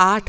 8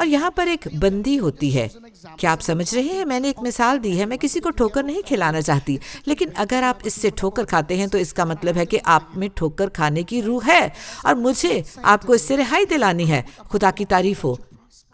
اور یہاں پر ایک بندی ہوتی ہے. کیا آپ سمجھ رہے ہیں؟ میں نے ایک مثال دی ہے. میں کسی کو ٹھوکر نہیں کھلانا چاہتی، لیکن اگر آپ اس سے ٹھوکر کھاتے ہیں تو اس کا مطلب ہے کہ آپ میں ٹھوکر کھانے کی روح ہے، اور مجھے آپ کو اس سے رہائی دلانی ہے. خدا کی تعریف ہو.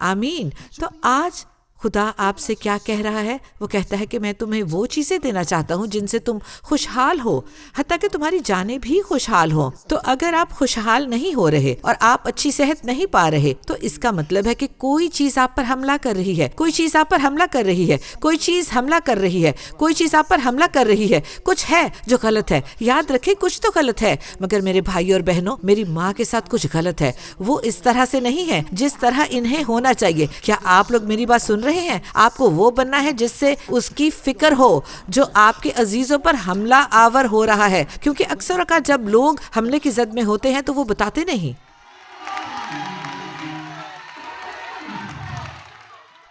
آمین. تو آج خدا آپ سے کیا کہہ رہا ہے؟ وہ کہتا ہے کہ میں تمہیں وہ چیزیں دینا چاہتا ہوں جن سے تم خوشحال ہو، حتیٰ کہ تمہاری جانیں بھی خوشحال ہوں. تو اگر آپ خوشحال نہیں ہو رہے اور آپ اچھی صحت نہیں پا رہے تو اس کا مطلب ہے کہ کوئی چیز آپ پر حملہ کر رہی ہے، کوئی چیز آپ پر حملہ کر رہی ہے، کوئی چیز حملہ کر رہی ہے، کوئی چیز آپ پر حملہ کر رہی ہے. کچھ ہے جو غلط ہے. یاد رکھیں کچھ تو غلط ہے، مگر میرے بھائی اور بہنوں، میری ماں کے ساتھ کچھ غلط ہے. وہ اس طرح سے نہیں ہے جس طرح انہیں ہونا چاہیے. کیا آپ لوگ میری بات سن رہے ہیں؟ آپ کو وہ بننا ہے جس سے اس کی فکر ہو جو آپ کے عزیزوں پر حملہ آور ہو رہا ہے، کیونکہ اکثر اوقات جب لوگ حملے کی زد میں ہوتے ہیں تو وہ بتاتے نہیں.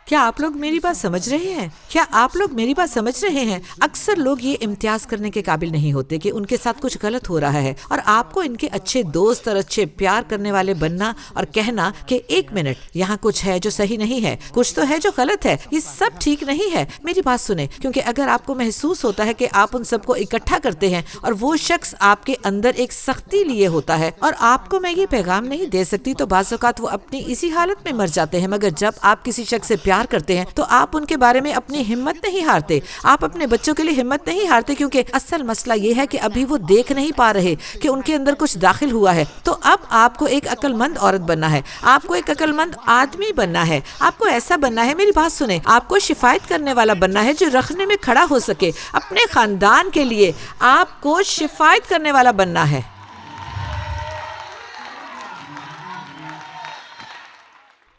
کیا آپ لوگ میری بات سمجھ رہے ہیں؟ کیا آپ لوگ میری بات سمجھ رہے ہیں؟ اکثر لوگ یہ امتیاز کرنے کے قابل نہیں ہوتے کہ ان کے ساتھ کچھ غلط ہو رہا ہے، اور آپ کو ان کے اچھے دوست اور اچھے پیار کرنے والے بننا اور کہنا کہ ایک منٹ، یہاں کچھ ہے جو صحیح نہیں ہے، کچھ تو ہے جو غلط ہے، یہ سب ٹھیک نہیں ہے. میری بات سنیں، کیونکہ اگر آپ کو محسوس ہوتا ہے کہ آپ ان سب کو اکٹھا کرتے ہیں اور وہ شخص آپ کے اندر ایک سختی لیے ہوتا ہے اور آپ کو میں یہ پیغام نہیں دے سکتی، تو بعض اوقات وہ اپنی اسی حالت میں مر جاتے ہیں. مگر جب آپ کسی شخص سے پیار کرتے ہیں تو آپ ان کے بارے میں اپنی ہمت نہیں ہارتے. آپ اپنے بچوں کے لیے ہمت نہیں ہارتے، کیونکہ اصل مسئلہ یہ ہے کہ ابھی وہ دیکھ نہیں پا رہے کہ ان کے اندر کچھ داخل ہوا ہے. تو اب آپ کو ایک عقل مند عورت بننا ہے، آپ کو ایک عقل مند آدمی بننا ہے، آپ کو ایسا بننا ہے. میری بات سنیں، آپ کو شفایت کرنے والا بننا ہے جو رکھنے میں کھڑا ہو سکے. اپنے خاندان کے لیے آپ کو شفایت کرنے والا بننا ہے.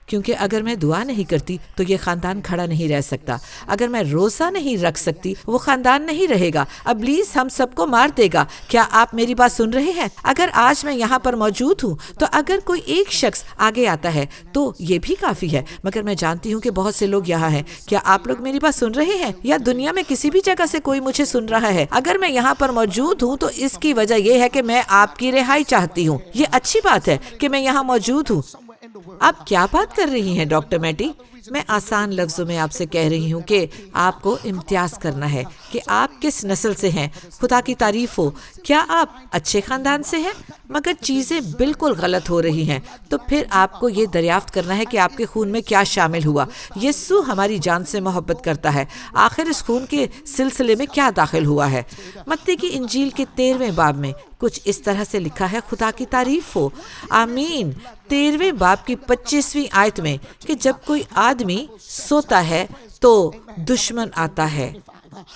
کیونکہ اگر میں دعا نہیں کرتی تو یہ خاندان کھڑا نہیں رہ سکتا. اگر میں روزہ نہیں رکھ سکتی وہ خاندان نہیں رہے گا. ابلیس ہم سب کو مار دے گا. کیا آپ میری بات سن رہے ہیں؟ اگر آج میں یہاں پر موجود ہوں تو اگر کوئی ایک شخص آگے آتا ہے تو یہ بھی کافی ہے. مگر میں جانتی ہوں کہ بہت سے لوگ یہاں ہیں. کیا آپ لوگ میری بات سن رہے ہیں؟ یا دنیا میں کسی بھی جگہ سے کوئی مجھے سن رہا ہے؟ اگر میں یہاں پر موجود ہوں تو اس کی وجہ یہ ہے کہ میں آپ کی رہائی چاہتی ہوں. یہ اچھی بات ہے کہ میں یہاں موجود ہوں. آپ کیا بات کر رہی ہیں ڈاکٹر میٹی؟ میں آسان لفظوں میں آپ سے کہہ رہی ہوں کہ آپ کو امتیاز کرنا ہے کہ آپ کس نسل سے ہیں. خدا کی تعریف ہو. کیا آپ اچھے خاندان سے ہیں مگر چیزیں بالکل غلط ہو رہی ہیں؟ تو پھر آپ کو یہ دریافت کرنا ہے کہ آپ کے خون میں کیا شامل ہوا. یسوع ہماری جان سے محبت کرتا ہے. آخر اس خون کے سلسلے میں کیا داخل ہوا ہے؟ متی کی انجیل کے 13ویں باب میں کچھ اس طرح سے لکھا ہے. خدا کی تعریف ہو. آمین. 13ویں باب کی 25ویں آیت میں کہ جب کوئی آدمی سوتا ہے تو دشمن آتا ہے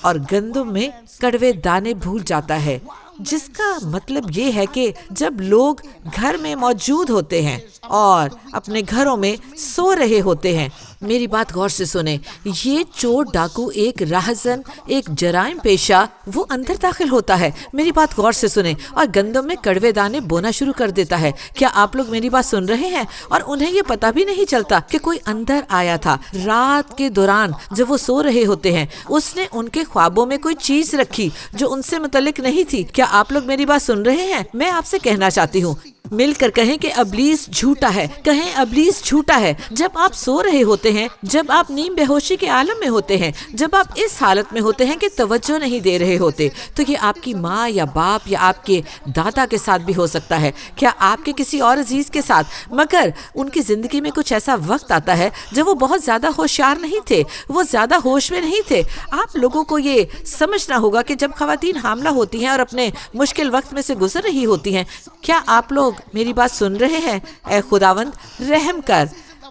اور گندم میں کڑوے دانے بھول جاتا ہے، جس کا مطلب یہ ہے کہ جب لوگ گھر میں موجود ہوتے ہیں اور اپنے گھروں میں سو رہے ہوتے ہیں. میری بات غور سے سنیں. یہ چور ڈاکو، ایک راہزن، ایک جرائم پیشہ، وہ اندر داخل ہوتا ہے. میری بات غور سے سنیں، اور گندم میں کڑوے دانے بونا شروع کر دیتا ہے. کیا آپ لوگ میری بات سن رہے ہیں؟ اور انہیں یہ پتا بھی نہیں چلتا کہ کوئی اندر آیا تھا. رات کے دوران جب وہ سو رہے ہوتے ہیں اس نے ان کے خوابوں میں کوئی چیز رکھی جو ان سے متعلق نہیں تھی. کیا آپ لوگ میری بات سن رہے ہیں؟ میں آپ سے کہنا چاہتی ہوں، مل کر کہیں کہ ابلیس جھوٹا ہے. کہیں ابلیس جھوٹا ہے. جب آپ سو رہے ہوتے ہیں، جب آپ نیم بے ہوشی کے عالم میں ہوتے ہیں، جب آپ اس حالت میں ہوتے ہیں کہ توجہ نہیں دے رہے ہوتے، تو یہ آپ کی ماں یا باپ یا آپ کے دادا کے ساتھ بھی ہو سکتا ہے. کیا آپ کے کسی اور عزیز کے ساتھ. مگر ان کی زندگی میں کچھ ایسا وقت آتا ہے جب وہ بہت زیادہ ہوشیار نہیں تھے، وہ زیادہ ہوش میں نہیں تھے. آپ لوگوں کو یہ سمجھنا ہوگا کہ جب خواتین حاملہ ہوتی ہیں اور اپنے مشکل وقت میں سے گزر رہی ہوتی ہیں. کیا آپ لوگ میری بات سن رہے ہیں؟ اے خداوند رحم کر.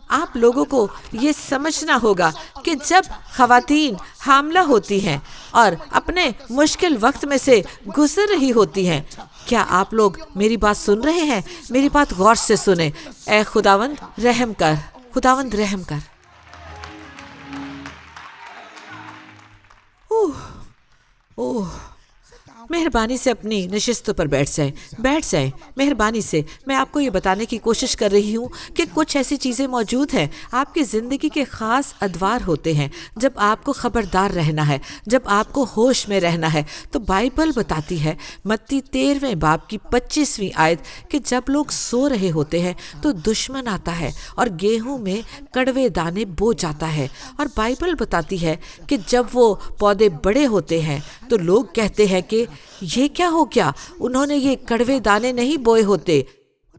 آپ لوگوں کو یہ سمجھنا ہوگا کہ جب خواتین حاملہ ہوتی ہیں اور اپنے مشکل وقت میں سے گزر رہی ہوتی ہیں. کیا آپ لوگ میری بات سن رہے ہیں؟ میری بات غور سے سنیں. اے خداوند رحم کر. خداوند رحم کر. اوہ اوہ مہربانی سے اپنی نشستوں پر بیٹھ جائیں۔ مہربانی سے میں آپ کو یہ بتانے کی کوشش کر رہی ہوں کہ کچھ ایسی چیزیں موجود ہیں، آپ کی زندگی کے خاص ادوار ہوتے ہیں جب آپ کو خبردار رہنا ہے، جب آپ کو ہوش میں رہنا ہے۔ تو بائبل بتاتی ہے متی 13 باب کی 25ویں آیت کہ جب لوگ سو رہے ہوتے ہیں تو دشمن آتا ہے اور گیہوں میں کڑوے دانے بو جاتا ہے۔ اور بائبل بتاتی ہے کہ جب وہ پودے بڑے ہوتے ہیں تو لوگ کہتے ہیں کہ یہ کیا ہو گیا، انہوں نے یہ کڑوے دانے نہیں بوئے ہوتے۔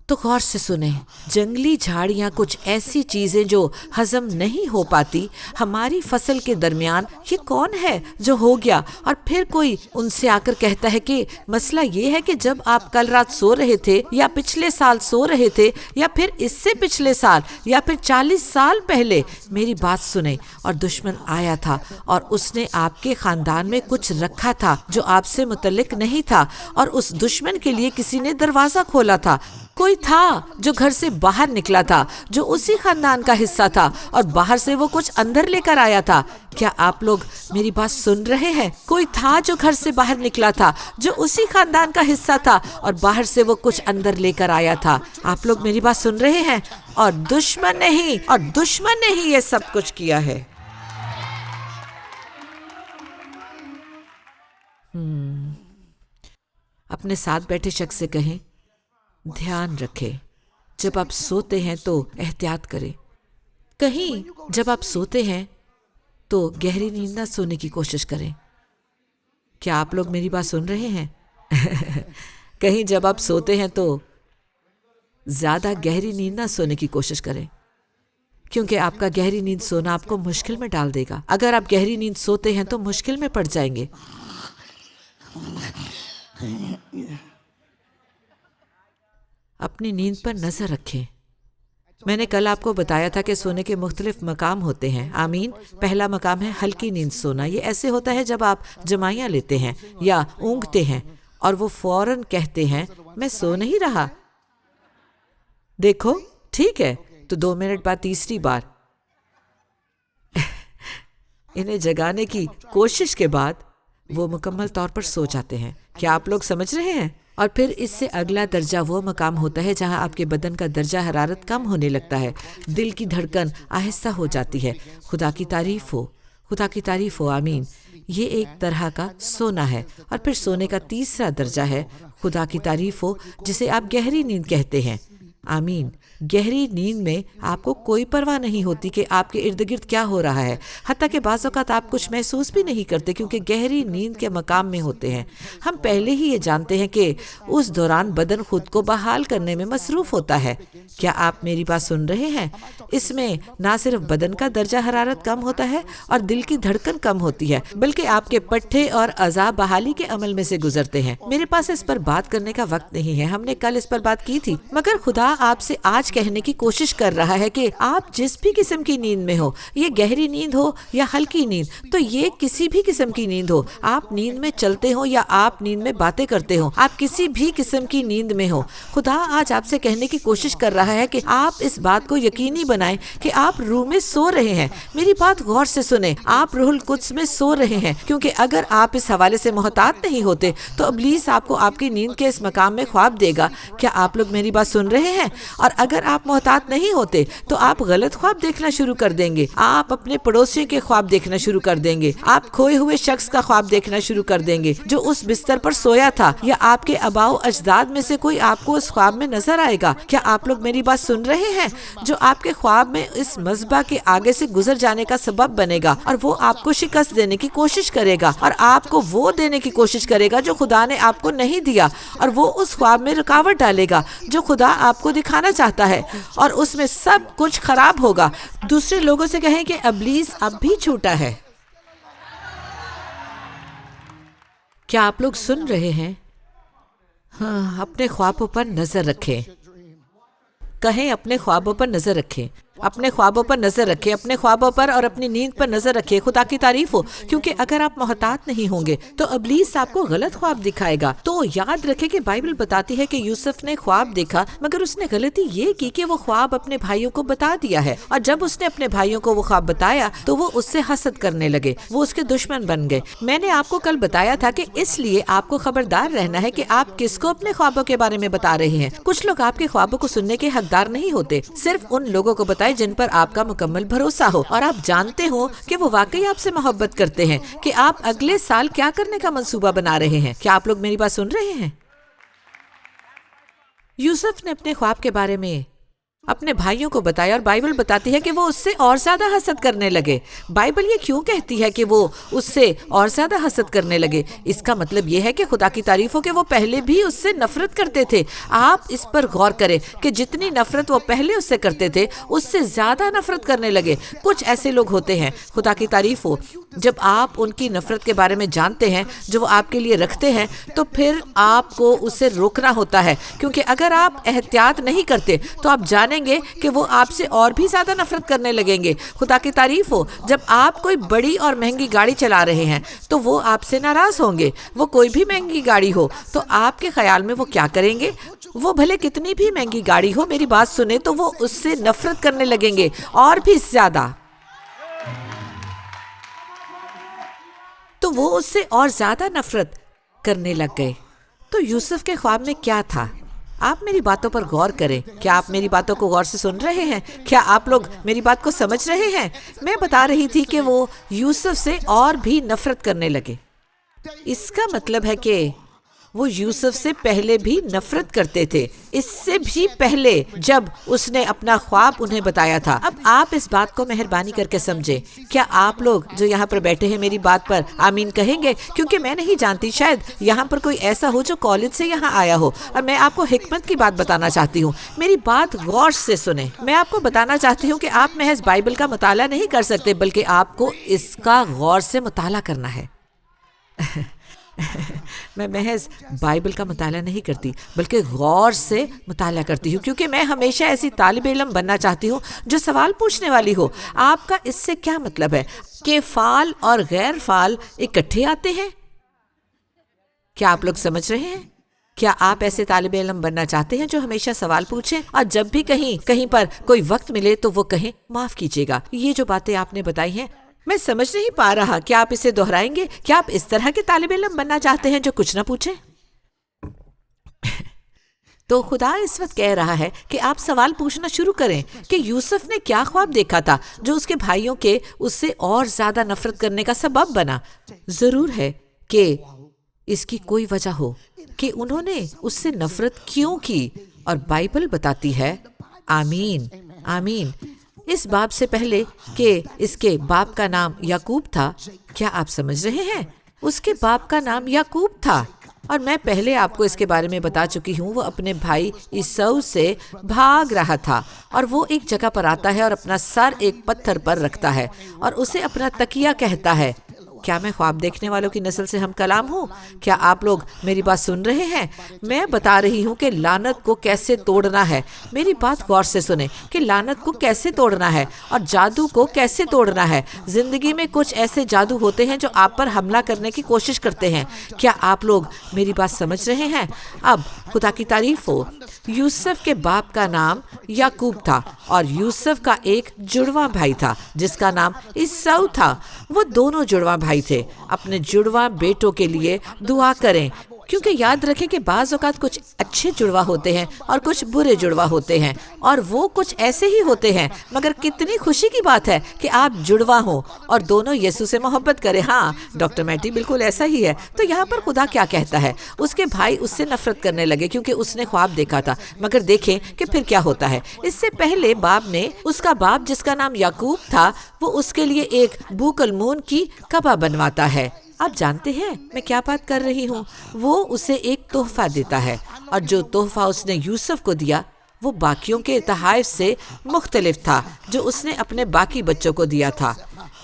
تو غور سے سنیں، جنگلی جھاڑیاں کچھ ایسی چیزیں جو ہضم نہیں ہو پاتی ہماری فصل کے درمیان، یہ کون ہے جو ہو گیا؟ اور پھر کوئی ان سے آ کر کہتا ہے کہ مسئلہ یہ ہے کہ جب آپ کل رات سو رہے تھے یا پچھلے سال سو رہے تھے یا پھر اس سے پچھلے سال یا پھر 40 سال پہلے، میری بات سنیں، اور دشمن آیا تھا اور اس نے آپ کے خاندان میں کچھ رکھا تھا جو آپ سے متعلق نہیں تھا، اور اس دشمن کے لیے کسی نے دروازہ کھولا تھا۔ کوئی تھا جو گھر سے باہر نکلا تھا جو اسی خاندان کا حصہ تھا، اور باہر سے وہ کچھ اندر لے کر آیا تھا۔ کیا آپ لوگ میری بات سن رہے ہیں؟ کوئی تھا جو گھر سے باہر نکلا تھا جو اسی خاندان کا حصہ تھا، اور باہر سے وہ کچھ اندر لے کر آیا تھا۔ آپ لوگ میری بات سن رہے ہیں؟ اور دشمن نے ہی یہ سب کچھ کیا ہے۔ اپنے ساتھ بیٹھے شخص سے کہیں، دھیان رکھے جب آپ سوتے ہیں تو احتیاط کریں۔ کہیں جب آپ سوتے ہیں تو گہری نیند نہ سونے کی کوشش کریں۔ کیا آپ لوگ میری بات سن رہے ہیں؟ کہیں جب آپ سوتے ہیں تو زیادہ گہری نیند نہ سونے کی کوشش کریں، کیونکہ آپ کا گہری نیند سونا آپ کو مشکل میں ڈال دے گا۔ اگر آپ گہری نیند سوتے ہیں تو مشکل میں پڑ جائیں گے۔ اپنی نیند پر نظر رکھیں۔ میں نے کل آپ کو بتایا تھا کہ سونے کے مختلف مقام ہوتے ہیں۔ آمین۔ پہلا مقام ہے ہلکی نیند سونا۔ یہ ایسے ہوتا ہے جب آپ جمائیاں لیتے ہیں یا اونگتے ہیں اور وہ فوراً کہتے ہیں میں سو نہیں رہا۔ دیکھو ٹھیک ہے، تو 2 منٹ بعد تیسری بار انہیں جگانے کی کوشش کے بعد وہ مکمل طور پر سو جاتے ہیں۔ کیا آپ لوگ سمجھ رہے ہیں؟ اور پھر اس سے اگلا درجہ وہ مقام ہوتا ہے جہاں آپ کے بدن کا درجہ حرارت کم ہونے لگتا ہے، دل کی دھڑکن آہستہ ہو جاتی ہے۔ خدا کی تعریف ہو، خدا کی تعریف ہو، آمین۔ یہ ایک طرح کا سونا ہے۔ اور پھر سونے کا تیسرا درجہ ہے، خدا کی تعریف ہو، جسے آپ گہری نیند کہتے ہیں۔ آمین۔ گہری نیند میں آپ کو کوئی پرواہ نہیں ہوتی کہ آپ کے ارد گرد کیا ہو رہا ہے، حتیٰ کہ بعض اوقات آپ کچھ محسوس بھی نہیں کرتے کیونکہ گہری نیند کے مقام میں ہوتے ہیں۔ ہم پہلے ہی یہ جانتے ہیں کہ اس دوران بدن خود کو بحال کرنے میں مصروف ہوتا ہے۔ کیا آپ میری بات سن رہے ہیں؟ اس میں نہ صرف بدن کا درجہ حرارت کم ہوتا ہے اور دل کی دھڑکن کم ہوتی ہے، بلکہ آپ کے پٹھے اور اعضاء بحالی کے عمل میں سے گزرتے ہیں۔ میرے پاس اس پر بات کرنے کا وقت نہیں ہے، ہم نے کل اس پر بات کی تھی، مگر خدا آپ سے آج کہنے کی کوشش کر رہا ہے کہ آپ جس بھی قسم کی نیند میں ہو، یہ گہری نیند ہو یا ہلکی نیند، تو یہ کسی بھی قسم کی نیند ہو، آپ نیند میں چلتے ہو یا آپ نیند میں باتیں کرتے ہو، آپ کسی بھی قسم کی نیند میں ہو، خدا آج آپ سے کہنے کی کوشش کر رہا ہے کہ آپ اس بات کو یقینی بنائیں کہ آپ روح میں سو رہے ہیں۔ میری بات غور سے سنیں، آپ روح القدس میں سو رہے ہیں، کیونکہ اگر آپ اس حوالے سے محتاط نہیں ہوتے تو ابلیس آپ کو آپ کی نیند کے اس مقام میں خواب دے گا۔ کیا آپ لوگ میری بات سن رہے ہیں؟ اور اگر آپ محتاط نہیں ہوتے تو آپ غلط خواب دیکھنا شروع کر دیں گے، آپ اپنے پڑوسیوں کے خواب دیکھنا شروع کر دیں گے، آپ کھوئے ہوئے شخص کا خواب دیکھنا شروع کر دیں گے جو اس بستر پر سویا تھا، یا آپ کے آباء و اجداد میں سے کوئی آپ کو اس خواب میں نظر آئے گا۔ کیا آپ لوگ میری بات سن رہے ہیں؟ جو آپ کے خواب میں اس مذبح کے آگے سے گزر جانے کا سبب بنے گا، اور وہ آپ کو شکست دینے کی کوشش کرے گا، اور آپ کو وہ دینے کی کوشش کرے گا جو خدا نے آپ کو نہیں دیا، اور وہ اس خواب میں رکاوٹ ڈالے گا جو خدا آپ کو دکھانا چاہتا ہے، اور اس میں سب کچھ خراب ہوگا۔ دوسرے لوگوں سے کہیں کہ ابلیس اب بھی چھوٹا ہے۔ کیا آپ لوگ سن رہے ہیں؟ ہاں، اپنے خوابوں پر نظر رکھیں۔ کہیں اپنے خوابوں پر نظر رکھیں۔ اپنے خوابوں پر نظر رکھے، اپنے خوابوں پر اور اپنی نیند پر نظر رکھے۔ خدا کی تعریف ہو، کیونکہ اگر آپ محتاط نہیں ہوں گے تو ابلیس آپ کو غلط خواب دکھائے گا۔ تو یاد رکھے کہ بائبل بتاتی ہے کہ یوسف نے خواب دیکھا، مگر اس نے غلطی یہ کی کہ وہ خواب اپنے بھائیوں کو بتا دیا ہے، اور جب اس نے اپنے بھائیوں کو وہ خواب بتایا تو وہ اس سے حسد کرنے لگے، وہ اس کے دشمن بن گئے۔ میں نے آپ کو کل بتایا تھا کہ اس لیے آپ کو خبردار رہنا ہے کہ آپ کس کو اپنے خوابوں کے بارے میں بتا رہے ہیں۔ کچھ لوگ آپ کے خوابوں کو سننے کے حقدار نہیں ہوتے، صرف ان لوگوں کو بتائیں جن پر آپ کا مکمل بھروسہ ہو اور آپ جانتے ہو کہ وہ واقعی آپ سے محبت کرتے ہیں، کہ آپ اگلے سال کیا کرنے کا منصوبہ بنا رہے ہیں۔ کیا آپ لوگ میری بات سن رہے ہیں؟ یوسف نے اپنے خواب کے بارے میں اپنے بھائیوں کو بتایا، اور بائبل بتاتی ہے کہ وہ اس سے اور زیادہ حسد کرنے لگے۔ بائبل یہ کیوں کہتی ہے کہ وہ اس سے اور زیادہ حسد کرنے لگے؟ اس کا مطلب یہ ہے کہ خدا کی تعریف ہو کہ وہ پہلے بھی اس سے نفرت کرتے تھے۔ آپ اس پر غور کریں کہ جتنی نفرت وہ پہلے اس سے کرتے تھے، اس سے زیادہ نفرت کرنے لگے۔ کچھ ایسے لوگ ہوتے ہیں، خدا کی تعریف ہو، جب آپ ان کی نفرت کے بارے میں جانتے ہیں جو وہ آپ کے لیے رکھتے ہیں، تو پھر آپ کو اسے روکنا ہوتا ہے، کیونکہ اگر آپ احتیاط نہیں کرتے تو آپ جانیں گے کہ وہ آپ سے اور بھی زیادہ نفرت کرنے لگیں گے۔ خدا کی تعریف ہو، جب آپ کوئی بڑی اور مہنگی گاڑی چلا رہے ہیں تو وہ آپ سے ناراض ہوں گے۔ وہ کوئی بھی مہنگی گاڑی ہو تو آپ کے خیال میں وہ کیا کریں گے؟ وہ بھلے کتنی بھی مہنگی گاڑی ہو، میری بات سنیں، تو وہ اس سے نفرت کرنے لگیں گے، اور بھی زیادہ۔ تو وہ اس سے اور زیادہ نفرت کرنے لگ گئے۔ تو یوسف کے خواب میں کیا تھا؟ آپ میری باتوں پر غور کریں۔ کیا آپ میری باتوں کو غور سے سن رہے ہیں؟ کیا آپ لوگ میری بات کو سمجھ رہے ہیں؟ میں بتا رہی تھی کہ وہ یوسف سے اور بھی نفرت کرنے لگے۔ اس کا مطلب ہے کہ وہ یوسف سے پہلے بھی نفرت کرتے تھے، اس سے بھی پہلے جب اس نے اپنا خواب انہیں بتایا تھا۔ اب آپ اس بات کو مہربانی کر کے سمجھیں۔ کیا آپ لوگ جو یہاں پر بیٹھے ہیں میری بات پر آمین کہیں گے؟ کیونکہ میں نہیں جانتی، شاید یہاں پر کوئی ایسا ہو جو کالج سے یہاں آیا ہو، اور میں آپ کو حکمت کی بات بتانا چاہتی ہوں۔ میری بات غور سے سنیں۔ میں آپ کو بتانا چاہتی ہوں کہ آپ محض بائبل کا مطالعہ نہیں کر سکتے، بلکہ آپ کو اس کا غور سے مطالعہ کرنا ہے۔ میں محض بائبل کا مطالعہ نہیں کرتی، بلکہ غور سے مطالعہ کرتی ہوں، کیونکہ میں ہمیشہ ایسی طالب علم بننا چاہتی ہوں جو سوال پوچھنے والی ہو۔ آپ کا اس سے کیا مطلب ہے کہ فعال اور غیر فعال اکٹھے آتے ہیں؟ کیا آپ لوگ سمجھ رہے ہیں؟ کیا آپ ایسے طالب علم بننا چاہتے ہیں جو ہمیشہ سوال پوچھیں، اور جب بھی کہیں پر کوئی وقت ملے تو وہ کہیں معاف کیجیے گا؟ یہ جو باتیں آپ نے بتائی ہیں، میں سمجھ نہیں پا رہا، کیا آپ اسے دہرائیں گے؟ کیا آپ اس طرح کے طالب علم بننا چاہتے ہیں جو کچھ نہ پوچھیں؟ تو خدا اس وقت کہہ رہا ہے کہ آپ سوال پوچھنا شروع کریں کہ یوسف نے کیا خواب دیکھا تھا جو اس کے بھائیوں کے اس سے اور زیادہ نفرت کرنے کا سبب بنا۔ ضرور ہے کہ اس کی کوئی وجہ ہو کہ انہوں نے اس سے نفرت کیوں کی، اور بائبل بتاتی ہے، آمین آمین، اس باپ سے پہلے کہ اس کے باپ کا نام یعقوب تھا۔ کیا آپ سمجھ رہے ہیں؟ اس کے باپ کا نام یعقوب تھا، اور میں پہلے آپ کو اس کے بارے میں بتا چکی ہوں۔ وہ اپنے بھائی عیسو سے بھاگ رہا تھا، اور وہ ایک جگہ پر آتا ہے اور اپنا سر ایک پتھر پر رکھتا ہے اور اسے اپنا تکیہ کہتا ہے۔ کیا میں خواب دیکھنے والوں کی نسل سے ہم کلام ہوں؟ کیا آپ لوگ میری بات سن رہے ہیں؟ میں بتا رہی ہوں کہ لعنت کو کیسے توڑنا ہے۔ میری بات غور سے سنیں کہ لعنت کو کیسے توڑنا ہے اور جادو کو کیسے توڑنا ہے۔ زندگی میں کچھ ایسے جادو ہوتے ہیں جو آپ پر حملہ کرنے کی کوشش کرتے ہیں۔ کیا آپ لوگ میری بات سمجھ رہے ہیں؟ اب خدا کی تعریف ہو، یوسف کے باپ کا نام یعقوب تھا، اور یوسف کا ایک جڑواں بھائی تھا جس کا نام عیسو تھا۔ وہ دونوں جڑواں بھائی تھے۔ اپنے جڑواں بیٹوں کے لیے دعا کریں، کیونکہ یاد رکھیں کہ بعض اوقات کچھ اچھے جڑواں ہوتے ہیں اور کچھ برے جڑواں ہوتے ہیں، اور وہ کچھ ایسے ہی ہوتے ہیں۔ مگر کتنی خوشی کی بات ہے کہ آپ جڑواں ہوں اور دونوں یسوع سے محبت کریں۔ ہاں ڈاکٹر میٹی، بالکل ایسا ہی ہے۔ تو یہاں پر خدا کیا کہتا ہے؟ اس کے بھائی اس سے نفرت کرنے لگے کیونکہ اس نے خواب دیکھا تھا، مگر دیکھیں کہ پھر کیا ہوتا ہے۔ اس سے پہلے باپ نے، اس کا باپ جس کا نام یعقوب تھا، وہ اس کے لیے ایک بوکلمون کی کبا بنواتا ہے۔ آپ جانتے ہیں میں کیا بات کر رہی ہوں؟ وہ اسے ایک تحفہ دیتا ہے، اور جو تحفہ اس نے یوسف کو دیا وہ باقیوں کے تحائف سے مختلف تھا جو اس نے اپنے باقی بچوں کو دیا تھا۔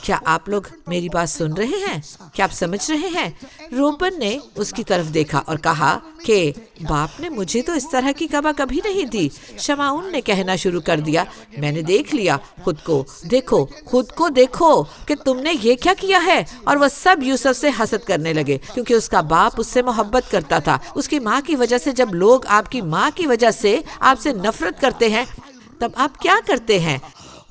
کیا آپ لوگ میری بات سن رہے ہیں؟ کیا آپ سمجھ رہے ہیں؟ روبن نے اس کی طرف دیکھا اور کہا کہ باپ نے مجھے تو اس طرح کی خبر کبھی نہیں دی۔ شمعون نے کہنا شروع کر دیا، میں نے دیکھ لیا، خود کو دیکھو کہ تم نے یہ کیا کیا ہے۔ اور وہ سب یوسف سے حسد کرنے لگے کیونکہ اس کا باپ اس سے محبت کرتا تھا۔ اس کی ماں کی وجہ سے جب لوگ آپ کی ماں کی وجہ سے آپ سے نفرت کرتے ہیں تب آپ کیا کرتے ہیں؟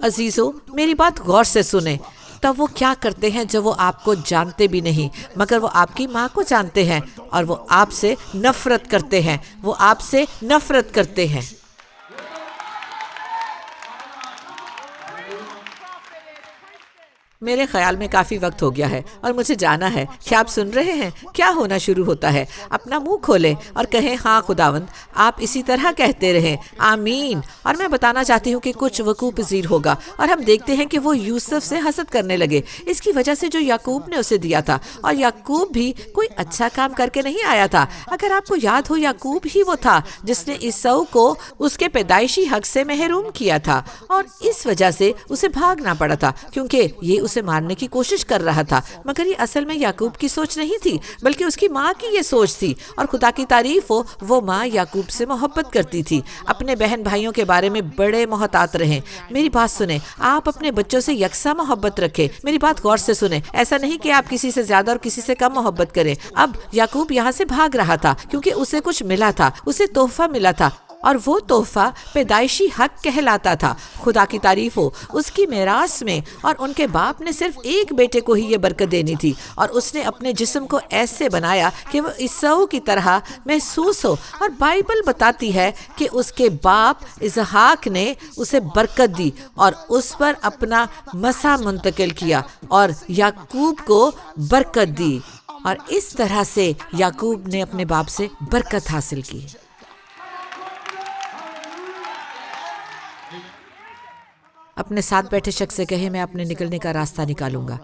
عزیزو میری بات غور سے سنیں، تب وہ کیا کرتے ہیں جو وہ آپ کو جانتے بھی نہیں، مگر وہ آپ کی ماں کو جانتے ہیں اور وہ آپ سے نفرت کرتے ہیں، میرے خیال میں کافی وقت ہو گیا ہے اور مجھے جانا ہے۔ کیا آپ سن رہے ہیں؟ کیا ہونا شروع ہوتا ہے؟ اپنا منہ کھولیں اور کہیں ہاں خداوند، آپ اسی طرح کہتے رہیں، آمین۔ اور میں بتانا چاہتی ہوں کہ کچھ وقوع پذیر ہوگا، اور ہم دیکھتے ہیں کہ وہ یوسف سے حسد کرنے لگے اس کی وجہ سے جو یعقوب نے اسے دیا تھا، اور یعقوب بھی کوئی اچھا کام کر کے نہیں آیا تھا۔ اگر آپ کو یاد ہو، یعقوب ہی وہ تھا جس نے عیسو کو اس کے پیدائشی حق سے محروم کیا تھا، اور اس وجہ سے اسے بھاگنا پڑا تھا کیونکہ یہ اسے مارنے کی کوشش کر رہا تھا۔ مگر یہ اصل میں یعقوب کی سوچ نہیں تھی بلکہ اس کی ماں کی یہ سوچ تھی، اور خدا کی تعریف ہو، وہ ماں یعقوب سے محبت کرتی تھی۔ اپنے بہن بھائیوں کے بارے میں بڑے محتاط رہیں۔ میری بات سنیں، آپ اپنے بچوں سے یکساں محبت رکھیں۔ میری بات غور سے سنیں، ایسا نہیں کہ آپ کسی سے زیادہ اور کسی سے کم محبت کریں۔ اب یعقوب یہاں سے بھاگ رہا تھا کیونکہ اسے کچھ ملا تھا، اسے تحفہ ملا تھا، اور وہ تحفہ پیدائشی حق کہلاتا تھا۔ خدا کی تعریف ہو، اس کی میراث میں، اور ان کے باپ نے صرف ایک بیٹے کو ہی یہ برکت دینی تھی، اور اس نے اپنے جسم کو ایسے بنایا کہ وہ عیسو کی طرح محسوس ہو۔ اور بائبل بتاتی ہے کہ اس کے باپ اسحاق نے اسے برکت دی اور اس پر اپنا مسا منتقل کیا اور یعقوب کو برکت دی، اور اس طرح سے یعقوب نے اپنے باپ سے برکت حاصل کی۔ اپنے ساتھ بیٹھے شخص سے کہے، میں اپنے نکلنے کا راستہ نکالوں گا،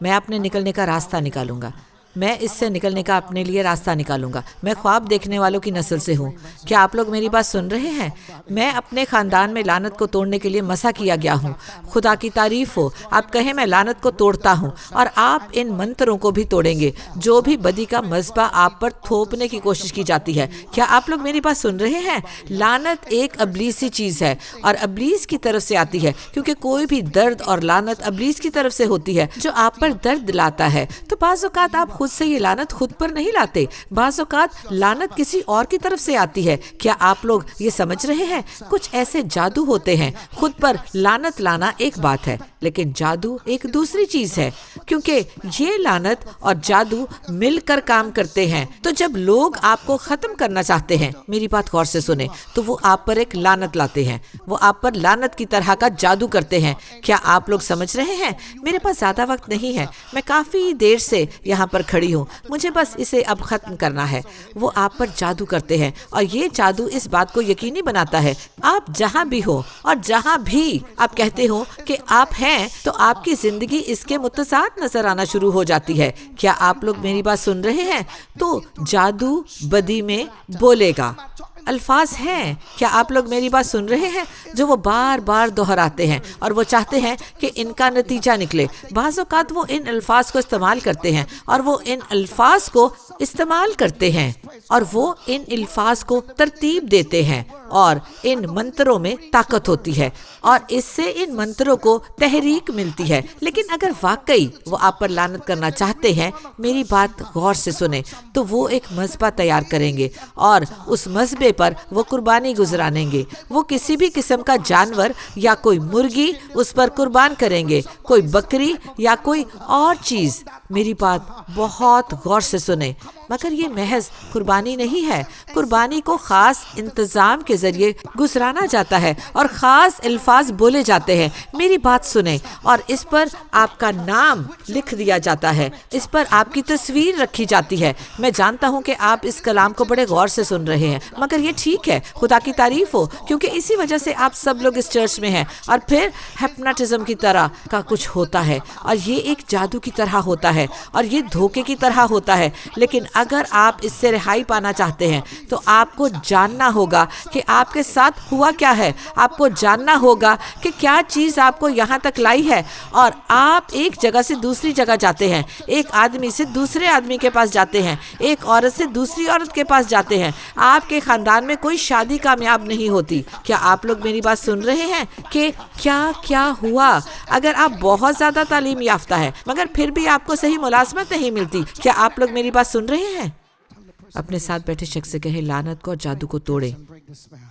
میں اپنے نکلنے کا راستہ نکالوں گا، میں اس سے نکلنے کا اپنے لیے راستہ نکالوں گا۔ میں خواب دیکھنے والوں کی نسل سے ہوں۔ کیا آپ لوگ میری بات سن رہے ہیں؟ میں اپنے خاندان میں لعنت کو توڑنے کے لیے مسا کیا گیا ہوں۔ خدا کی تعریف ہو۔ آپ کہیں میں لعنت کو توڑتا ہوں، اور آپ ان منتروں کو بھی توڑیں گے جو بھی بدی کا مذبح آپ پر تھوپنے کی کوشش کی جاتی ہے۔ کیا آپ لوگ میری بات سن رہے ہیں؟ لعنت ایک ابلیسی چیز ہے اور ابلیس کی طرف سے آتی ہے، کیونکہ کوئی بھی درد اور لعنت ابلیس کی طرف سے ہوتی ہے جو آپ پر درد لاتا ہے۔ تو بعض اوقات آپ خود سے یہ لعنت خود پر نہیں لاتے، بعض اوقات لعنت کسی اور کی طرف سے آتی ہے۔ کیا آپ لوگ یہ سمجھ رہے ہیں؟ کچھ ایسے جادو ہوتے ہیں۔ خود پر لعنت لانا ایک بات ہے، لیکن جادو ایک دوسری چیز ہے، کیونکہ یہ لعنت اور جادو مل کر کام کرتے ہیں۔ تو جب لوگ آپ کو ختم کرنا چاہتے ہیں، میری بات غور سے سنیں، تو وہ آپ پر ایک لعنت لاتے ہیں، وہ آپ پر لعنت کی طرح کا جادو کرتے ہیں۔ کیا آپ لوگ سمجھ رہے ہیں؟ میرے پاس زیادہ وقت نہیں ہے، میں کافی دیر سے یہاں پر کھڑی ہوں، مجھے بس اسے اب ختم کرنا ہے۔ وہ آپ پر جادو کرتے ہیں، اور یہ جادو اس بات کو یقینی بناتا ہے آپ جہاں بھی ہو اور جہاں بھی آپ کہتے ہو کہ آپ ہیں، تو آپ کی زندگی اس کے متضاد نظر آنا شروع ہو جاتی ہے۔ کیا آپ لوگ میری بات سن رہے ہیں؟ تو جادو بدی میں بولے گا۔ الفاظ ہیں، کیا آپ لوگ میری بات سن رہے ہیں، جو وہ بار بار دہراتے ہیں اور وہ چاہتے ہیں کہ ان کا نتیجہ نکلے۔ بعض اوقات وہ ان الفاظ کو استعمال کرتے ہیں اور وہ ان الفاظ کو استعمال کرتے ہیں اور وہ ان الفاظ کو ترتیب دیتے ہیں، اور ان منتروں میں طاقت ہوتی ہے اور اس سے ان منتروں کو تحریک ملتی ہے۔ لیکن اگر واقعی وہ آپ پر لعنت کرنا چاہتے ہیں، میری بات غور سے سنیں، تو وہ ایک مذبح تیار کریں گے اور اس مذبح پر وہ قربانی گزرانیں گے۔ وہ کسی بھی قسم کا جانور یا کوئی مرغی اس پر قربان کریں گے، کوئی بکری یا کوئی اور چیز۔ میری بات بہت غور سے سنیں، مگر یہ محض قربانی نہیں ہے۔ قربانی کو خاص انتظام کے ذریعے گزرانا جاتا ہے اور خاص الفاظ بولے جاتے ہیں۔ میری بات سنیں، اور اس پر آپ کا نام لکھ دیا جاتا ہے، اس پر آپ کی تصویر رکھی جاتی ہے۔ میں جانتا ہوں کہ آپ اس کلام کو بڑے غور سے سن رہے ہیں، مگر یہ ٹھیک ہے، خدا کی تعریف ہو، کیونکہ اسی وجہ سے آپ سب لوگ اس چرچ میں ہیں۔ اور پھر ہپناٹزم کی طرح کا کچھ ہوتا ہے، اور یہ ایک جادو کی طرح ہوتا ہے، اور یہ دھوکے کی طرح ہوتا ہے۔ لیکن اگر آپ اس سے رہائی پانا چاہتے ہیں تو آپ کو جاننا ہوگا کہ آپ کے ساتھ ہوا کیا ہے، آپ کو جاننا ہوگا کہ کیا چیز آپ کو یہاں تک لائی ہے، اور آپ ایک جگہ سے دوسری جگہ جاتے ہیں، ایک آدمی سے دوسرے آدمی کے پاس جاتے ہیں، ایک عورت سے دوسری عورت کے پاس جاتے ہیں۔ آپ کے خاندان میں کوئی شادی کامیاب نہیں ہوتی۔ کیا آپ لوگ میری بات سن رہے ہیں کہ کیا ہوا؟ اگر آپ بہت زیادہ تعلیم یافتہ ہیں مگر پھر بھی آپ کو صحیح ملازمت نہیں ملتی، کیا آپ لوگ میری بات سن رہے ہیں؟ اپنے ساتھ بیٹھے شخص سے کہے لعنت کو اور جادو کو توڑے،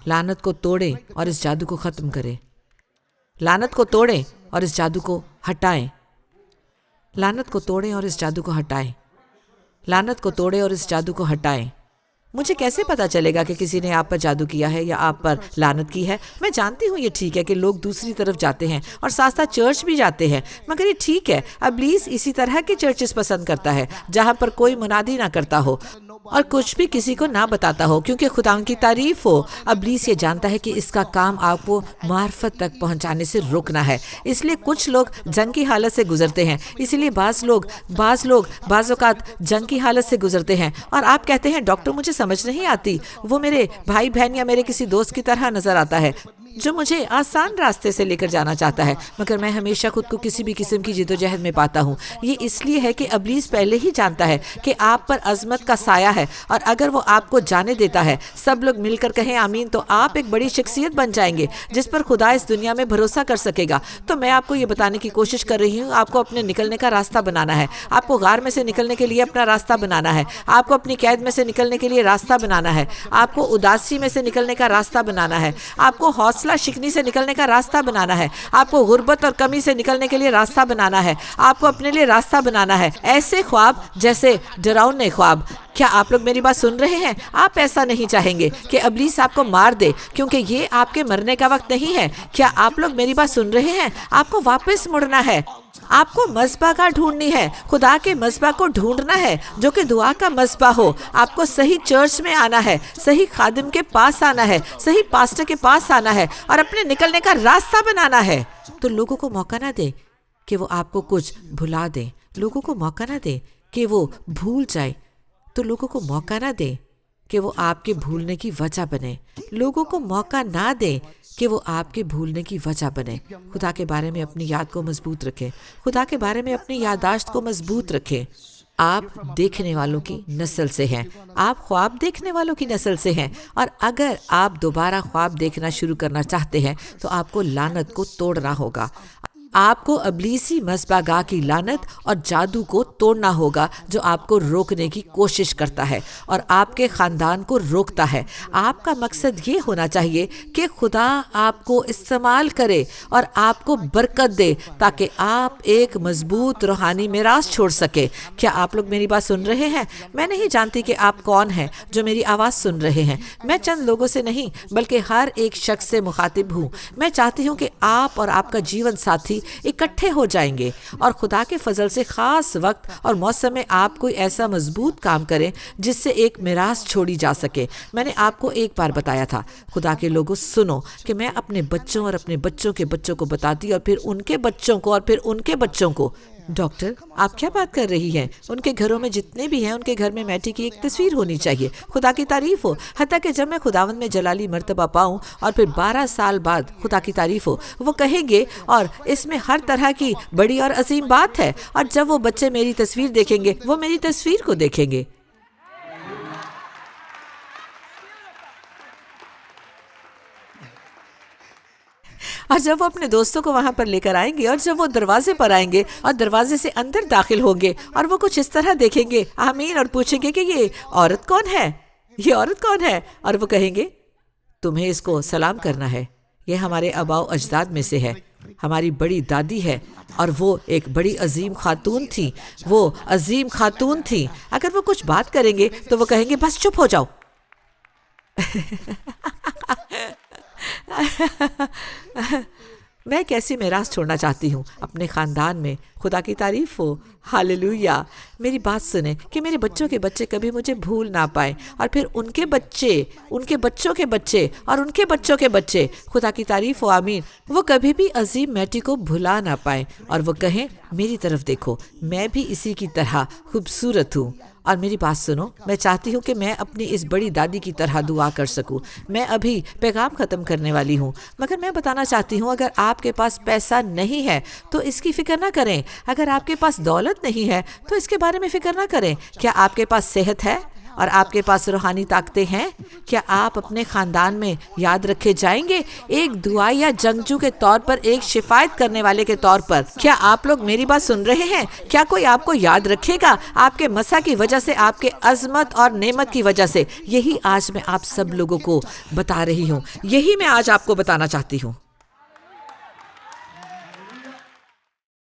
لعنت کو توڑے اور اس جادو کو ختم کرے، لعنت کو توڑیں اور اس جادو کو ہٹائیں، لعنت کو توڑیں اور اس جادو کو ہٹائیں، لعنت کو توڑیں اور اس جادو کو ہٹائیں۔ مجھے کیسے پتا چلے گا کہ کسی نے آپ پر جادو کیا ہے یا آپ پر لعنت کی ہے؟ میں جانتی ہوں یہ ٹھیک ہے کہ لوگ دوسری طرف جاتے ہیں اور ساتھ ساتھ چرچ بھی جاتے ہیں، مگر یہ ٹھیک ہے، ابلیس اسی طرح کے چرچز پسند کرتا ہے جہاں پر کوئی منادی نہ کرتا ہو اور کچھ بھی کسی کو نہ بتاتا ہو، کیونکہ خدا ان کی تعریف ہو۔ ابلیس یہ جانتا ہے کہ اس کا کام آپ کو معرفت تک پہنچانے سے روکنا ہے، اس لیے کچھ لوگ جنگ کی حالت سے گزرتے ہیں، اسی لیے بعض لوگ بعض اوقات جنگ کی حالت سے گزرتے ہیں اور آپ کہتے ہیں ڈاکٹر مجھے سمجھ نہیں آتی، وہ میرے بھائی بہن یا میرے کسی دوست کی طرح نظر آتا ہے جو مجھے آسان راستے سے لے کر جانا چاہتا ہے، مگر میں ہمیشہ خود کو کسی بھی قسم کی جدوجہد میں پاتا ہوں۔ یہ اس لیے ہے کہ ابلیس پہلے ہی جانتا ہے کہ آپ پر عظمت کا سایہ ہے، اور اگر وہ آپ کو جانے دیتا ہے، سب لوگ مل کر کہیں آمین، تو آپ ایک بڑی شخصیت بن جائیں گے جس پر خدا اس دنیا میں بھروسہ کر سکے گا۔ تو میں آپ کو یہ بتانے کی کوشش کر رہی ہوں، آپ کو اپنے نکلنے کا راستہ بنانا ہے، آپ کو غار میں سے نکلنے کے لیے اپنا راستہ بنانا ہے، آپ کو اپنی قید میں سے نکلنے کے لیے راستہ بنانا ہے، آپ کو اداسی میں سے نکلنے کا راستہ بنانا ہے، آپ کو حوصلہ شکنی سے نکلنے کا راستہ بنانا ہے، آپ کو غربت اور کمی سے نکلنے کے لیے راستہ بنانا ہے، آپ کو اپنے لیے راستہ بنانا ہے۔ ایسے خواب جیسے ڈراؤنے خواب، کیا آپ لوگ میری بات سن رہے ہیں؟ آپ ایسا نہیں چاہیں گے کہ ابلیس آپ کو مار دے، کیونکہ یہ آپ کے مرنے کا وقت نہیں ہے۔ کیا آپ لوگ میری بات سن رہے ہیں؟ آپ کو واپس مڑنا ہے، آپ کو مذبح کا ڈھونڈنی ہے، خدا کے مذبح کو ڈھونڈنا ہے جو کہ دعا کا مذبح ہو۔ آپ کو صحیح چرچ میں آنا ہے، صحیح خادم کے پاس آنا ہے، صحیح پاسٹر کے پاس آنا ہے اور اپنے نکلنے کا راستہ بنانا ہے۔ تو لوگوں کو موقع نہ دیں کہ وہ آپ کو کچھ بھلا دیں، لوگوں کو موقع نہ دیں کہ وہ بھول جائیں، تو لوگوں کو موقع نہ دیں کہ وہ آپ کے بھولنے کی وجہ بنے، لوگوں کو موقع نہ دیں کہ وہ آپ کے بھولنے کی وجہ بنے۔ خدا کے بارے میں اپنی یاد کو مضبوط رکھیں، خدا کے بارے میں اپنی یادداشت کو مضبوط رکھیں۔ آپ دیکھنے والوں کی نسل سے ہیں، آپ خواب دیکھنے والوں کی نسل سے ہیں، اور اگر آپ دوبارہ خواب دیکھنا شروع کرنا چاہتے ہیں تو آپ کو لعنت کو توڑنا ہوگا، آپ کو ابلیسی مذبح گاہ کی لعنت اور جادو کو توڑنا ہوگا جو آپ کو روکنے کی کوشش کرتا ہے اور آپ کے خاندان کو روکتا ہے۔ آپ کا مقصد یہ ہونا چاہیے کہ خدا آپ کو استعمال کرے اور آپ کو برکت دے تاکہ آپ ایک مضبوط روحانی میراث چھوڑ سکے۔ کیا آپ لوگ میری بات سن رہے ہیں؟ میں نہیں جانتی کہ آپ کون ہیں جو میری آواز سن رہے ہیں، میں چند لوگوں سے نہیں بلکہ ہر ایک شخص سے مخاطب ہوں۔ میں چاہتی ہوں کہ آپ اور آپ کا جیون ساتھی اکٹھے ہو جائیں گے اور خدا کے فضل سے خاص وقت اور موسم میں آپ کوئی ایسا مضبوط کام کریں جس سے ایک میراث چھوڑی جا سکے۔ میں نے آپ کو ایک بار بتایا تھا، خدا کے لوگوں سنو، کہ میں اپنے بچوں اور اپنے بچوں کے بچوں کو بتاتی اور پھر ان کے بچوں کو اور پھر ان کے بچوں کو۔ ڈاکٹر آپ کیا بات کر رہی ہیں؟ ان کے گھروں میں جتنے بھی ہیں ان کے گھر میں میٹی کی ایک تصویر ہونی چاہیے۔ خدا کی تعریف ہو، حتیٰ کہ جب میں خداوند میں جلالی مرتبہ پاؤں اور پھر 12 سال بعد خدا کی تعریف ہو، وہ کہیں گے اور اس میں ہر طرح کی بڑی اور عظیم بات ہے، اور جب وہ بچے میری تصویر دیکھیں گے وہ میری تصویر کو دیکھیں گے۔ اور جب وہ اپنے دوستوں کو وہاں پر لے کر آئیں گے اور جب وہ دروازے پر آئیں گے اور دروازے سے اندر داخل ہوں گے اور وہ کچھ اس طرح دیکھیں گے آمین اور پوچھیں گے کہ یہ عورت کون ہے، یہ عورت کون ہے، اور وہ کہیں گے تمہیں اس کو سلام کرنا ہے، یہ ہمارے آباء و اجداد میں سے ہے، ہماری بڑی دادی ہے اور وہ ایک بڑی عظیم خاتون تھی، وہ عظیم خاتون تھی۔ اگر وہ کچھ بات کریں گے تو وہ کہیں گے بس چپ ہو جاؤ۔ میں کیسی میراث چھوڑنا چاہتی ہوں اپنے خاندان میں۔ خدا کی تعریف ہو، ہاللویا۔ میری بات سنیں کہ میرے بچوں کے بچے کبھی مجھے بھول نہ پائیں، اور پھر ان کے بچے، ان کے بچوں کے بچے اور ان کے بچوں کے بچے، خدا کی تعریف ہو، آمین، وہ کبھی بھی عظیم میٹی کو بھلا نہ پائیں اور وہ کہیں میری طرف دیکھو، میں بھی اسی کی طرح خوبصورت ہوں اور میری بات سنو، میں چاہتی ہوں کہ میں اپنی اس بڑی دادی کی طرح دعا کر سکوں۔ میں ابھی پیغام ختم کرنے والی ہوں، مگر میں بتانا چاہتی ہوں اگر آپ کے پاس پیسہ نہیں ہے تو اس کی فکر نہ کریں، اگر آپ کے پاس دولت نہیں ہے تو اس کے بارے میں فکر نہ کریں۔ کیا آپ کے پاس صحت ہے اور آپ کے پاس روحانی طاقتیں ہیں؟ کیا آپ اپنے خاندان میں یاد رکھے جائیں گے ایک دعائیا جنگجو کے طور پر، ایک شفایت کرنے والے کے طور پر؟ کیا آپ لوگ میری بات سن رہے ہیں؟ کیا کوئی آپ کو یاد رکھے گا آپ کے مسا کی وجہ سے، آپ کے عظمت اور نعمت کی وجہ سے؟ یہی آج میں آپ سب لوگوں کو بتا رہی ہوں، یہی میں آج آپ کو بتانا چاہتی ہوں۔